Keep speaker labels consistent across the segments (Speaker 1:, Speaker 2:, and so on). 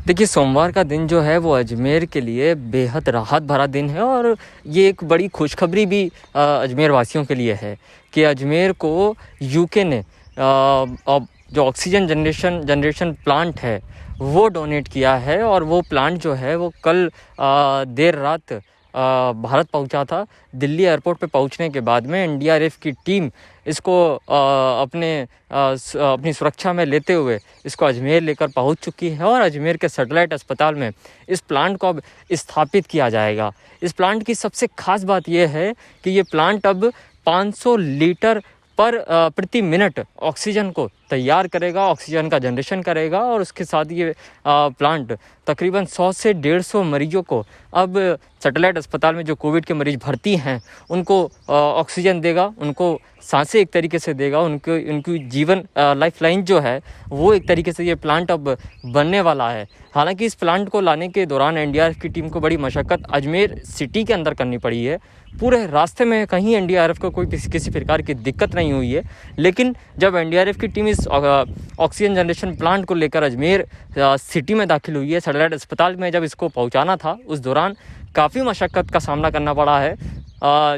Speaker 1: देखिए, सोमवार का दिन जो है वो अजमेर के लिए बेहद राहत भरा दिन है और ये एक बड़ी खुशखबरी भी अजमेर वासियों के लिए है कि अजमेर को यूके ने अब जो ऑक्सीजन जनरेशन प्लांट है वो डोनेट किया है। और वो प्लांट जो है वो कल देर रात भारत पहुंचा था। दिल्ली एयरपोर्ट पे पहुंचने के बाद में एनडीआरएफ की टीम इसको अपनी सुरक्षा में लेते हुए इसको अजमेर लेकर पहुंच चुकी है और अजमेर के सैटेलाइट अस्पताल में इस प्लांट को अब स्थापित किया जाएगा। इस प्लांट की सबसे खास बात यह है कि ये प्लांट अब 500 लीटर प्रति मिनट ऑक्सीजन को तैयार करेगा, ऑक्सीजन का जनरेशन करेगा और उसके साथ ये प्लांट तकरीबन 100 से 150 मरीजों को अब सैटेलाइट अस्पताल में जो कोविड के मरीज भर्ती हैं उनको ऑक्सीजन देगा, उनको सांसें एक तरीके से देगा, उनकी जीवन लाइफलाइन जो है वो एक तरीके से ये प्लांट अब बनने वाला है। हालांकि इस प्लांट को लाने के दौरान एनडीआरएफ की टीम को बड़ी मशक्क़त अजमेर सिटी के अंदर करनी पड़ी है। पूरे रास्ते में कहीं एनडीआरएफ को कोई किसी प्रकार की दिक्कत नहीं हुई है, लेकिन जब एनडीआरएफ की टीम इस ऑक्सीजन जनरेशन प्लांट को लेकर अजमेर सिटी में दाखिल हुई है, सैटेलाइट अस्पताल में जब इसको पहुंचाना था उस दौरान काफ़ी मशक्क़त का सामना करना पड़ा है।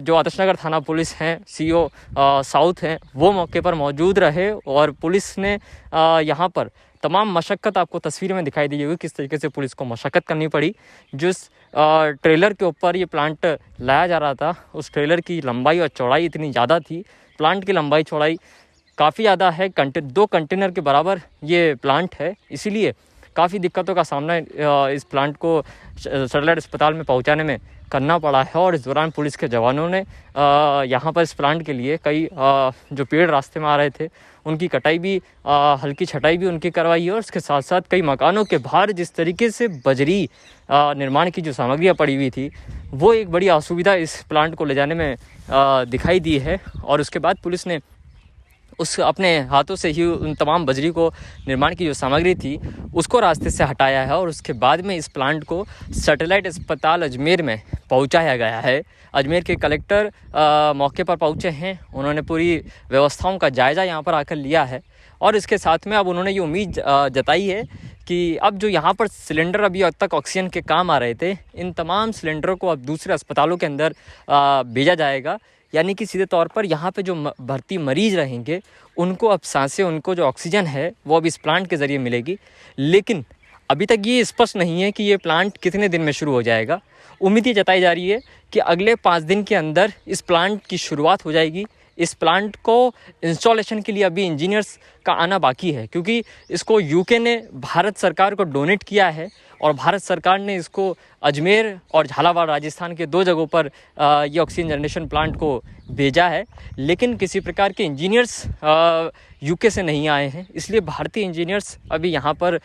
Speaker 1: जो आदर्श नगर थाना पुलिस हैं, सीओ साउथ हैं, वो मौके पर मौजूद रहे और पुलिस ने यहाँ पर तमाम मशक्क़त आपको तस्वीर में दिखाई दी होगी किस तरीके से पुलिस को मशक्क़त करनी पड़ी। जिस ट्रेलर के ऊपर ये प्लांट लाया जा रहा था उस ट्रेलर की लंबाई और चौड़ाई इतनी ज़्यादा थी, प्लांट की लंबाई चौड़ाई काफ़ी ज़्यादा है, 2 कंटेनर के बराबर ये प्लांट है। इसीलिए काफ़ी दिक्कतों का सामना इस प्लांट को सैटेलाइट अस्पताल में पहुंचाने में करना पड़ा है। और इस दौरान पुलिस के जवानों ने यहाँ पर इस प्लांट के लिए कई जो पेड़ रास्ते में आ रहे थे उनकी कटाई भी, हल्की छटाई भी उनकी करवाई है। और उसके साथ साथ कई मकानों के बाहर जिस तरीके से बजरी निर्माण की जो सामग्रियाँ पड़ी हुई थी वो एक बड़ी असुविधा इस प्लांट को ले जाने में दिखाई दी है। और उसके बाद पुलिस ने उस अपने हाथों से ही उन तमाम बजरी को, निर्माण की जो सामग्री थी उसको रास्ते से हटाया है और उसके बाद में इस प्लांट को सैटेलाइट अस्पताल अजमेर में पहुंचाया गया है। अजमेर के कलेक्टर मौके पर पहुंचे हैं, उन्होंने पूरी व्यवस्थाओं का जायज़ा यहाँ पर आकर लिया है और इसके साथ में अब उन्होंने ये उम्मीद जताई है कि अब जो यहाँ पर सिलेंडर अभी तक ऑक्सीजन के काम आ रहे थे, इन तमाम सिलेंडरों को अब दूसरे अस्पतालों के अंदर भेजा जाएगा। यानी कि सीधे तौर पर यहाँ पे जो भर्ती मरीज रहेंगे उनको अब सांसें, उनको जो ऑक्सीजन है वो अब इस प्लांट के ज़रिए मिलेगी। लेकिन अभी तक ये स्पष्ट नहीं है कि ये प्लांट कितने दिन में शुरू हो जाएगा। उम्मीद ये जताई जा रही है कि अगले 5 दिन के अंदर इस प्लांट की शुरुआत हो जाएगी। इस प्लांट को इंस्टॉलेशन के लिए अभी इंजीनियर्स का आना बाकी है, क्योंकि इसको यूके ने भारत सरकार को डोनेट किया है और भारत सरकार ने इसको अजमेर और झालावाड़ राजस्थान के 2 जगहों पर ये ऑक्सीजन जनरेशन प्लांट को भेजा है। लेकिन किसी प्रकार के इंजीनियर्स यूके से नहीं आए हैं, इसलिए भारतीय इंजीनियर्स अभी यहाँ पर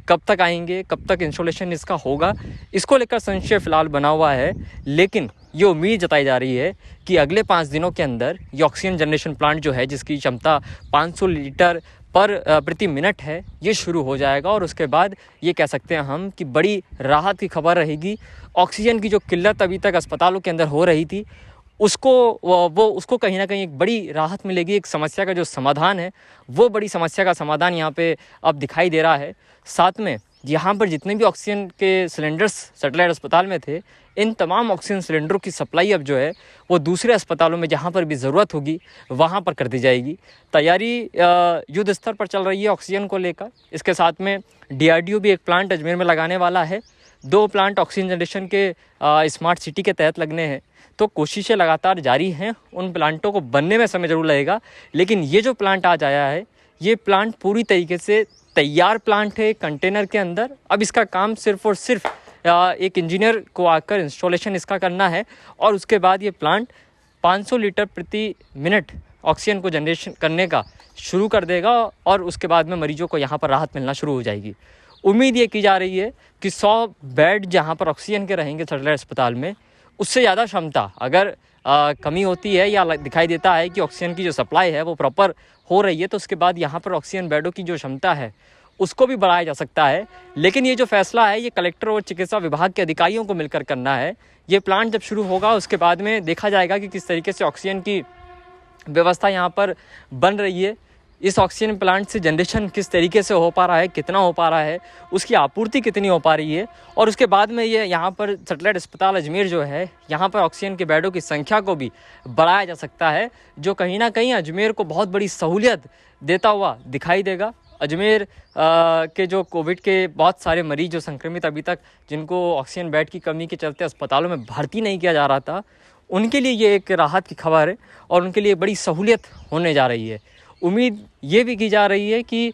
Speaker 1: कब तक आएंगे, कब तक इंस्टॉलेशन इसका होगा, इसको लेकर संशय फिलहाल बना हुआ है। लेकिन ये उम्मीद जताई जा रही है कि अगले 5 दिनों के अंदर ये ऑक्सीजन जनरेशन प्लांट जो है, जिसकी क्षमता 500 लीटर प्रति मिनट है, ये शुरू हो जाएगा। और उसके बाद ये कह सकते हैं हम कि बड़ी राहत की खबर रहेगी। ऑक्सीजन की जो किल्लत अभी तक अस्पतालों के अंदर हो रही थी उसको कहीं ना कहीं एक बड़ी राहत मिलेगी। एक समस्या का जो समाधान है वो बड़ी समस्या का समाधान यहाँ पे अब दिखाई दे रहा है। साथ में यहाँ पर जितने भी ऑक्सीजन के सिलेंडर्स सैटेलाइट अस्पताल में थे, इन तमाम ऑक्सीजन सिलेंडरों की सप्लाई अब जो है वो दूसरे अस्पतालों में जहाँ पर भी ज़रूरत होगी वहाँ पर कर दी जाएगी। तैयारी युद्ध स्तर पर चल रही है ऑक्सीजन को लेकर। इसके साथ में डीआरडीओ भी एक प्लांट अजमेर में लगाने वाला है। 2 प्लांट ऑक्सीजन जनरेशन के स्मार्ट सिटी के तहत लगने हैं, तो कोशिशें लगातार जारी हैं। उन प्लांटों को बनने में समय ज़रूर लगेगा, लेकिन ये जो प्लांट आज आया है ये प्लांट पूरी तरीके से तैयार प्लांट है कंटेनर के अंदर। अब इसका काम सिर्फ और सिर्फ एक इंजीनियर को आकर इंस्टॉलेशन इसका करना है और उसके बाद ये प्लांट 500 लीटर प्रति मिनट ऑक्सीजन को जनरेशन करने का शुरू कर देगा और उसके बाद में मरीजों को यहाँ पर राहत मिलना शुरू हो जाएगी। उम्मीद ये की जा रही है कि 100 बेड जहाँ पर ऑक्सीजन के रहेंगे सैटेलाइट अस्पताल में, उससे ज़्यादा क्षमता अगर कमी होती है या दिखाई देता है कि ऑक्सीजन की जो सप्लाई है वो प्रॉपर हो रही है, तो उसके बाद यहाँ पर ऑक्सीजन बेडों की जो क्षमता है उसको भी बढ़ाया जा सकता है। लेकिन ये जो फैसला है ये कलेक्टर और चिकित्सा विभाग के अधिकारियों को मिलकर करना है। ये प्लांट जब शुरू होगा उसके बाद में देखा जाएगा कि किस तरीके से ऑक्सीजन की व्यवस्था यहाँ पर बन रही है। इस ऑक्सीजन प्लांट से जनरेशन किस तरीके से हो पा रहा है, कितना हो पा रहा है, उसकी आपूर्ति कितनी हो पा रही है, और उसके बाद में ये यहाँ पर सैटेलाइट अस्पताल अजमेर जो है, यहाँ पर ऑक्सीजन के बेडों की संख्या को भी बढ़ाया जा सकता है, जो कहीं ना कहीं अजमेर को बहुत बड़ी सहूलियत देता हुआ दिखाई देगा। अजमेर के जो कोविड के बहुत सारे मरीज जो संक्रमित अभी तक जिनको ऑक्सीजन बेड की कमी के चलते अस्पतालों में भर्ती नहीं किया जा रहा था, उनके लिए ये एक राहत की खबर है और उनके लिए बड़ी सहूलियत होने जा रही है। उम्मीद ये भी की जा रही है कि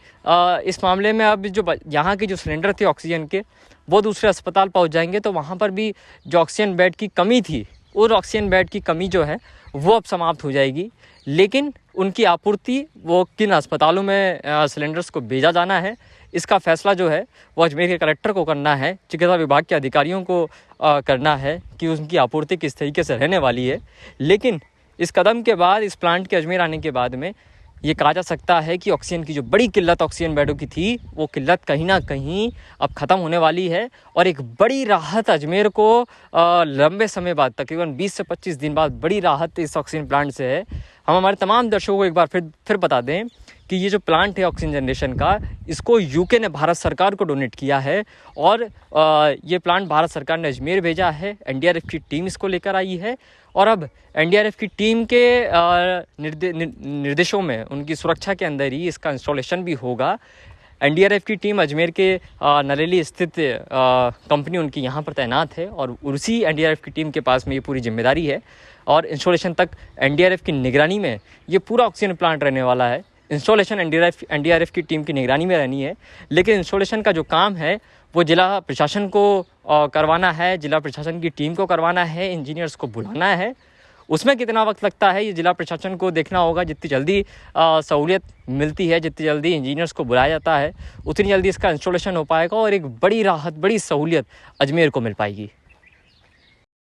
Speaker 1: इस मामले में अब जो यहाँ के जो सिलेंडर थे ऑक्सीजन के, वो दूसरे अस्पताल पहुँच जाएंगे, तो वहाँ पर भी जो ऑक्सीजन बेड की कमी थी, और ऑक्सीजन बेड की कमी जो है वो अब समाप्त हो जाएगी। लेकिन उनकी आपूर्ति, वो किन अस्पतालों में सिलेंडर्स को भेजा जाना है, इसका फैसला जो है वो अजमेर के कलेक्टर को करना है, चिकित्सा विभाग के अधिकारियों को करना है कि उनकी आपूर्ति किस तरीके से रहने वाली है। लेकिन इस कदम के बाद, इस प्लांट के अजमेर आने के बाद में ये कहा जा सकता है कि ऑक्सीजन की जो बड़ी किल्लत ऑक्सीजन बेडों की थी, वो किल्लत कहीं ना कहीं अब ख़त्म होने वाली है और एक बड़ी राहत अजमेर को लंबे समय बाद, तकरीबन 20 से 25 दिन बाद बड़ी राहत इस ऑक्सीजन प्लांट से है। हम हमारे तमाम दर्शकों को एक बार फिर बता दें कि ये जो प्लांट है ऑक्सीजन जनरेशन का, इसको यूके ने भारत सरकार को डोनेट किया है और ये प्लांट भारत सरकार ने अजमेर भेजा है। एनडीआरएफ की टीम इसको लेकर आई है और अब एनडीआरएफ की टीम के निर्देशों में, उनकी सुरक्षा के अंदर ही इसका इंस्टॉलेशन भी होगा। एनडीआरएफ की टीम अजमेर के नरेली स्थित कंपनी उनकी यहाँ पर तैनात है और उसी एनडीआरएफ की टीम के पास में ये पूरी जिम्मेदारी है और इंस्टॉलेशन तक एनडीआरएफ की निगरानी में ये पूरा ऑक्सीजन प्लांट रहने वाला है। इंस्टॉलेशन एनडीआरएफ की टीम की निगरानी में रहनी है, लेकिन इंस्टॉलेशन का जो काम है वो जिला प्रशासन को करवाना है, जिला प्रशासन की टीम को करवाना है, इंजीनियर्स को बुलाना है। उसमें कितना वक्त लगता है ये जिला प्रशासन को देखना होगा। जितनी जल्दी सहूलियत मिलती है, जितनी जल्दी इंजीनियर्स को बुलाया जाता है, उतनी जल्दी इसका इंस्टॉलेशन हो पाएगा और एक बड़ी राहत, बड़ी सहूलियत अजमेर को मिल पाएगी।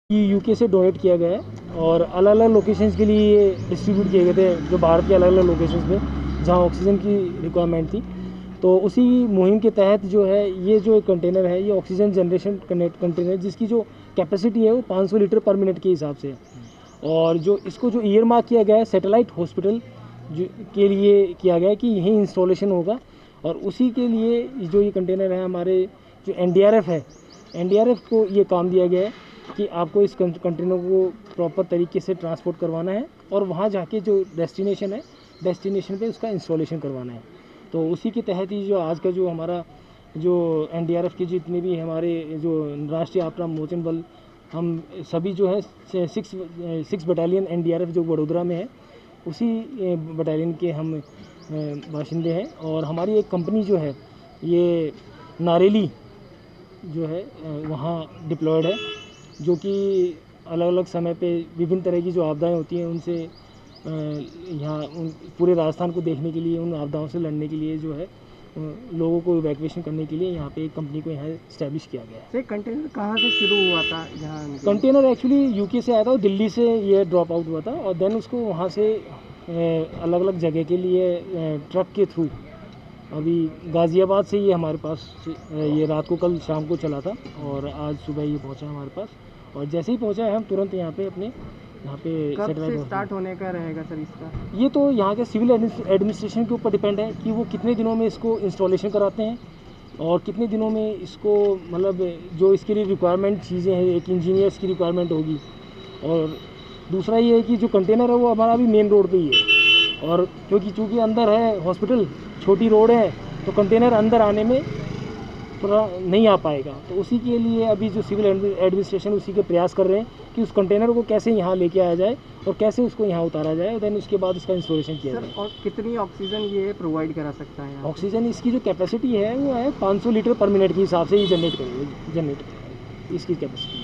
Speaker 2: ये यूके से डोनेट किया गया है और अलग अलग लोकेशंस के लिए डिस्ट्रीब्यूट किए गए थे, जो भारत के अलग अलग लोकेशंस में जहाँ ऑक्सीजन की रिक्वायरमेंट थी। तो उसी मुहिम के तहत जो है ये जो एक कंटेनर है, ये ऑक्सीजन जनरेशन कंटेनर, जिसकी जो कैपेसिटी है वो 500 लीटर पर मिनट के हिसाब से है और जो इसको जो ईयर मार्क किया गया है सैटेलाइट हॉस्पिटल के लिए किया गया है कि यहीं इंस्टॉलेशन होगा। और उसी के लिए जो ये कंटेनर है, हमारे जो एनडीआरएफ है, एनडीआरएफ को ये काम दिया गया है कि आपको इस कंटेनर को प्रॉपर तरीके से ट्रांसपोर्ट करवाना है और वहाँ जाके जो डेस्टिनेशन है, डेस्टिनेशन पे उसका इंस्टॉलेशन करवाना है। तो उसी के तहत ही जो आज का जो हमारा जो एनडीआरएफ के जितने भी हमारे जो राष्ट्रीय आपदा मोचन बल, हम सभी जो है 6 बटालियन एनडीआरएफ जो वडोदरा में है, उसी बटालियन के हम बाशिंदे हैं। और हमारी एक कंपनी जो है ये नारेली जो है वहाँ डिप्लॉयड है, जो कि अलग अलग समय पे विभिन्न तरह की जो आपदाएं होती हैं उनसे यहाँ पूरे राजस्थान को देखने के लिए, उन आपदाओं से लड़ने के लिए जो है लोगों को इवैक्यूएशन करने के लिए यहाँ पे एक कंपनी को यहाँ इस्टेब्लिश किया गया है।
Speaker 3: कंटेनर कहाँ से शुरू हुआ था? यहाँ
Speaker 2: कंटेनर एक्चुअली यूके से आया था, दिल्ली से ये ड्रॉप आउट हुआ था और देन उसको वहाँ से अलग अलग जगह के लिए ट्रक के थ्रू अभी गाज़ियाबाद से ये हमारे पास, ये रात को कल शाम को चला था और आज सुबह ये पहुँचा हमारे पास। और जैसे ही पहुँचा है हम तुरंत यहाँ पे अपने यहाँ पे
Speaker 3: कब से स्टार्ट होने का रहेगा सर इसका?
Speaker 2: ये तो यहाँ के सिविल एडमिनिस्ट्रेशन के ऊपर डिपेंड है कि वो कितने दिनों में इसको इंस्टॉलेशन कराते हैं और कितने दिनों में इसको, मतलब जो इसके लिए रिक्वायरमेंट चीज़ें हैं, एक इंजीनियर्स की रिक्वायरमेंट होगी। और दूसरा ये है कि जो कंटेनर है वो हमारा अभी मेन रोड पे ही है और क्योंकि अंदर है हॉस्पिटल, छोटी रोड है, तो कंटेनर अंदर आने में थोड़ा नहीं आ पाएगा। तो उसी के लिए अभी जो सिविल एडमिनिस्ट्रेशन उसी के प्रयास कर रहे हैं कि उस कंटेनर को कैसे यहाँ लेके आया जाए और कैसे उसको यहाँ उतारा जाए और देन उसके बाद उसका इंस्टॉलेशन किया जाए।
Speaker 3: और कितनी ऑक्सीजन ये प्रोवाइड करा सकता है?
Speaker 2: ऑक्सीजन इसकी जो कैपेसिटी है वो है 500 लीटर पर मिनट के हिसाब से ये जनरेट करेगी इसकी कैपेसिटी।